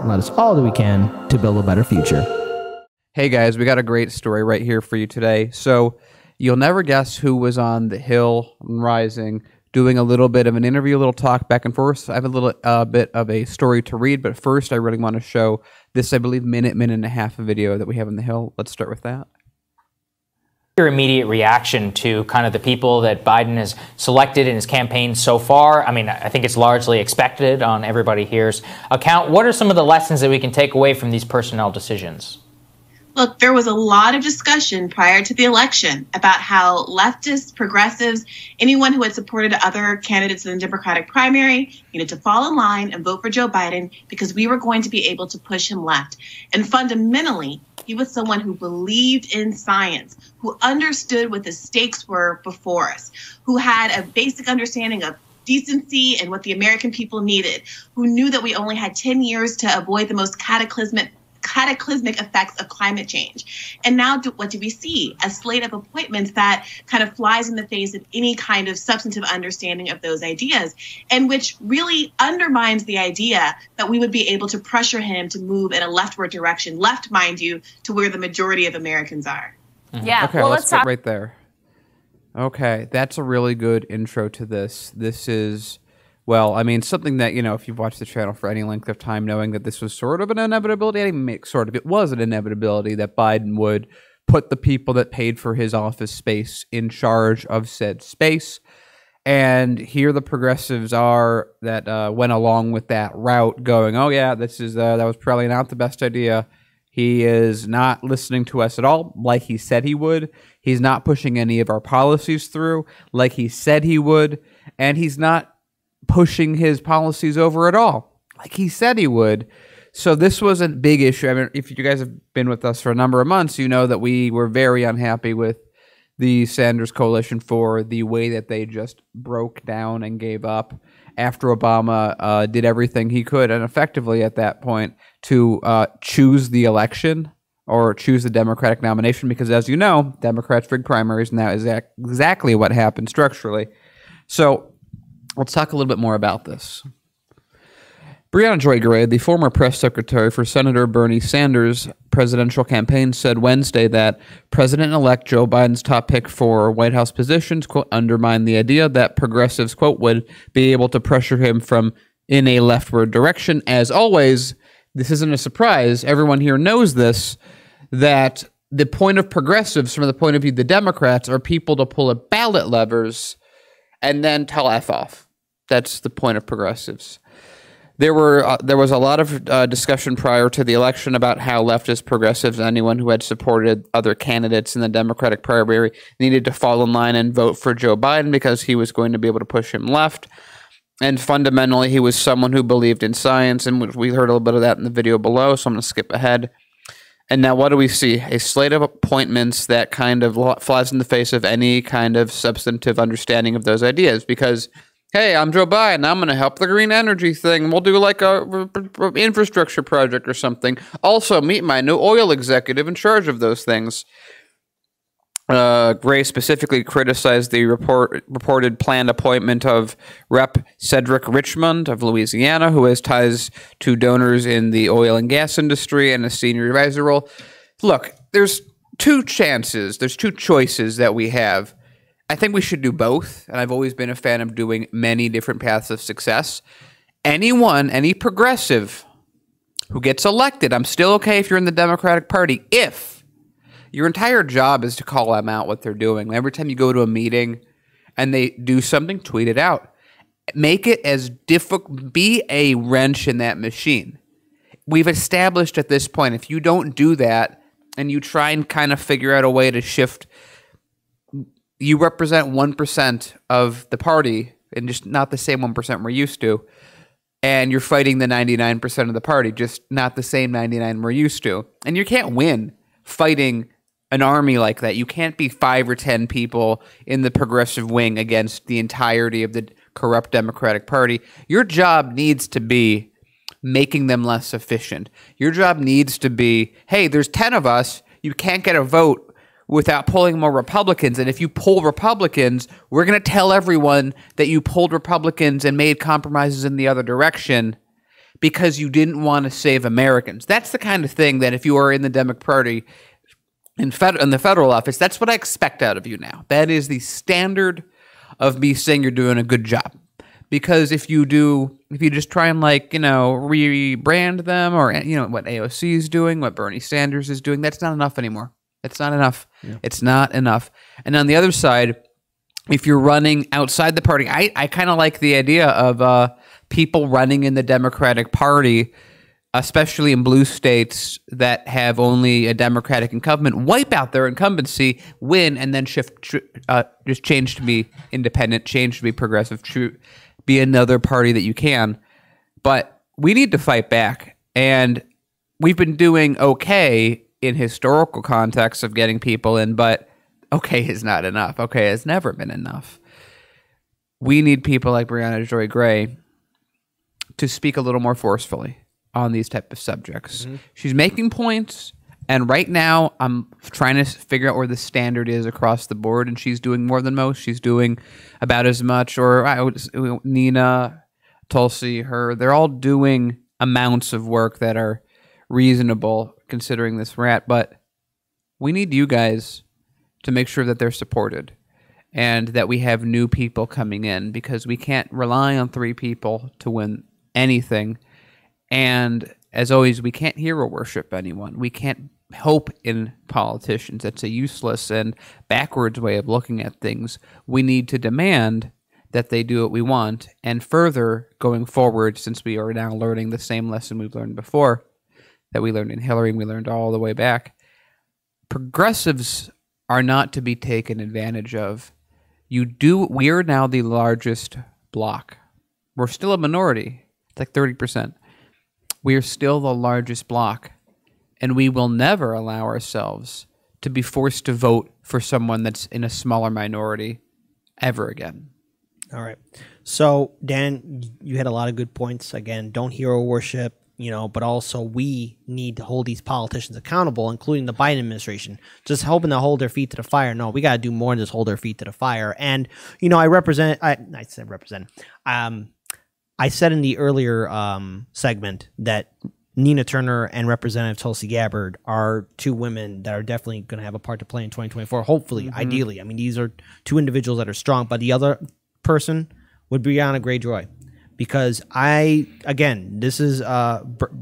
and let us all do we can to build a better future. Hey guys, we got a great story right here for you today. So you'll never guess who was on the Hill and Rising doing a little bit of an interview, a little talk back and forth. I have a little bit of a story to read, but first I really want to show this, I believe, minute and a half of video that we have on the Hill. Let's start with that. Your immediate reaction to kind of the people that Biden has selected in his campaign so far? I mean, I think it's largely expected on everybody here's account. What are some of the lessons that we can take away from these personnel decisions? Look, there was a lot of discussion prior to the election about how leftists, progressives, anyone who had supported other candidates in the Democratic primary needed to fall in line and vote for Joe Biden because we were going to be able to push him left. And fundamentally, he was someone who believed in science, who understood what the stakes were before us, who had a basic understanding of decency and what the American people needed, who knew that we only had 10 years to avoid the most cataclysmic effects of climate change. And now what do we see? A slate of appointments that kind of flies in the face of any kind of substantive understanding of those ideas, and which really undermines the idea that we would be able to pressure him to move in a leftward direction, left, mind you, to where the majority of Americans are. Yeah. Okay, well, let's get right there. Okay, that's a really good intro to this. This is... well, I mean, something that, you know, if you've watched the channel for any length of time, knowing that this was sort of an inevitability, I didn't make sort of, it was an inevitability that Biden would put the people that paid for his office space in charge of said space. And here the progressives are that went along with that route going, oh yeah, this is that was probably not the best idea. He is not listening to us at all, like he said he would. He's not pushing any of our policies through, like he said he would. And he's not pushing his policies over at all, like he said he would. So this was a big issue. I mean, if you guys have been with us for a number of months, you know that we were very unhappy with the Sanders coalition for the way that they just broke down and gave up after Obama did everything he could and effectively at that point to choose the election or choose the Democratic nomination, because as you know, Democrats rigged primaries, and that is exactly what happened structurally. So let's talk a little bit more about this. Briahna Joy, the former press secretary for Senator Bernie Sanders' presidential campaign, said Wednesday that President-elect Joe Biden's top pick for White House positions, quote, undermined the idea that progressives, quote, would be able to pressure him from in a leftward direction. As always, this isn't a surprise. Everyone here knows this, that the point of progressives, from the point of view of the Democrats, are people to pull at ballot levers and then tell F off. That's the point of progressives. There was a lot of discussion prior to the election about how leftist progressives and anyone who had supported other candidates in the Democratic primary needed to fall in line and vote for Joe Biden because he was going to be able to push him left. And fundamentally, he was someone who believed in science, and we heard a little bit of that in the video below, so I'm going to skip ahead. And now what do we see? A slate of appointments that kind of flies in the face of any kind of substantive understanding of those ideas, because hey, I'm Joe Biden, I'm going to help the green energy thing. We'll do like a infrastructure project or something. Also, meet my new oil executive in charge of those things. Gray specifically criticized the reported planned appointment of Rep. Cedric Richmond of Louisiana, who has ties to donors in the oil and gas industry and a senior advisor role. Look, there's two chances, there's two choices that we have. I think we should do both, and I've always been a fan of doing many different paths of success. Any progressive who gets elected, I'm still okay if you're in the Democratic Party, if your entire job is to call them out what they're doing. Every time you go to a meeting and they do something, tweet it out. Make it as difficult, be a wrench in that machine. We've established at this point, if you don't do that and you try and kind of figure out a way to shift, you represent 1% of the party, and just not the same 1% we're used to. And you're fighting the 99% of the party, just not the same 99 we're used to. And you can't win fighting an army like that. You can't be 5 or 10 people in the progressive wing against the entirety of the corrupt Democratic Party. Your job needs to be making them less efficient. Your job needs to be, hey, there's 10 of us. You can't get a vote without pulling more Republicans. And if you pull Republicans, we're going to tell everyone that you pulled Republicans and made compromises in the other direction, because you didn't want to save Americans. That's the kind of thing that if you are in the Democratic Party in the federal office, that's what I expect out of you now. That is the standard of me saying you're doing a good job. Because if you just try and rebrand them, or what AOC is doing, what Bernie Sanders is doing, that's not enough anymore. It's not enough. Yeah. It's not enough. And on the other side, if you're running outside the party, I kind of like the idea of people running in the Democratic Party, especially in blue states that have only a Democratic incumbent, wipe out their incumbency, win, and then just change to be independent, change to be progressive, be another party that you can. But we need to fight back. And we've been doing okay in historical context of getting people in, but okay is not enough. Okay has never been enough. We need people like Briahna Joy Gray to speak a little more forcefully on these type of subjects. Mm-hmm. She's making points, and right now I'm trying to figure out where the standard is across the board, and she's doing more than most. She's doing about as much, or Nina, Tulsi, they're all doing amounts of work that are reasonable considering this rat, but we need you guys to make sure that they're supported and that we have new people coming in, because we can't rely on 3 people to win anything. And as always, we can't hero worship anyone. We can't hope in politicians. That's a useless and backwards way of looking at things. We need to demand that they do what we want. And further, going forward, since we are now learning the same lesson we've learned before, that we learned in Hillary and we learned all the way back, progressives are not to be taken advantage of. We are now the largest bloc. We're still a minority. It's like 30%. We are still the largest bloc, and we will never allow ourselves to be forced to vote for someone that's in a smaller minority ever again. All right. So, Dan, you had a lot of good points. Again, don't hero worship, but also we need to hold these politicians accountable, including the Biden administration. Just hoping to hold their feet to the fire. No, we got to do more than just hold their feet to the fire. And, I said in the earlier segment that Nina Turner and Representative Tulsi Gabbard are 2 women that are definitely going to have a part to play in 2024, hopefully, ideally. I mean, these are 2 individuals that are strong, but the other person would be Briahna Gray Joy, because this is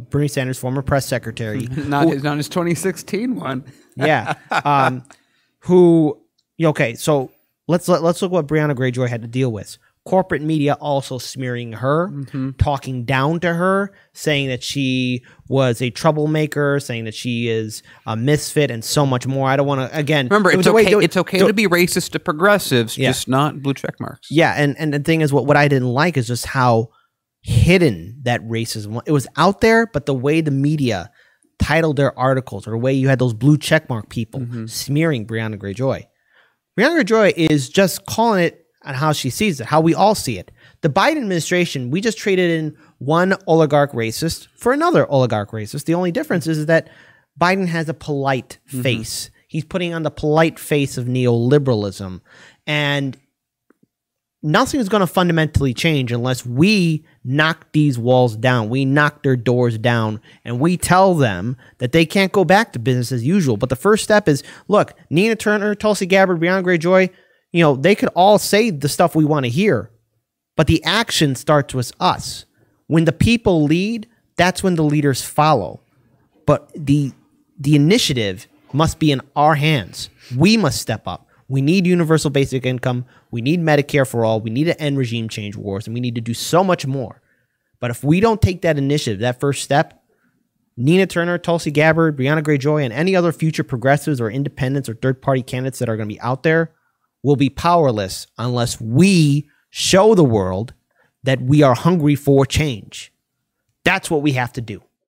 Bernie Sanders' former press secretary. not his 2016 one. Yeah. So let's look what Briahna Gray Joy had to deal with. Corporate media also smearing her, talking down to her, saying that she was a troublemaker, saying that she is a misfit, and so much more. I don't want to, again... Remember, it's okay to be racist to progressives, just not blue check marks. Yeah, and the thing is, what I didn't like is just how hidden that racism was. It was out there, but the way the media titled their articles, or the way you had those blue check mark people smearing Briahna Gray Joy. Briahna Gray Joy is just calling it on how she sees it, how we all see it. The Biden administration, we just traded in one oligarch racist for another oligarch racist. The only difference is that Biden has a polite face. He's putting on the polite face of neoliberalism. And nothing is going to fundamentally change unless we knock these walls down. We knock their doors down, and we tell them that they can't go back to business as usual. But the first step is, look, Nina Turner, Tulsi Gabbard, Briahna Gray Joy, they could all say the stuff we want to hear, but the action starts with us. When the people lead, that's when the leaders follow. But the initiative must be in our hands. We must step up. We need universal basic income. We need Medicare for all. We need to end regime change wars, and we need to do so much more. But if we don't take that initiative, that first step, Nina Turner, Tulsi Gabbard, Briahna Gray Joy, and any other future progressives or independents or third-party candidates that are going to be out there will be powerless unless we show the world that we are hungry for change. That's what we have to do.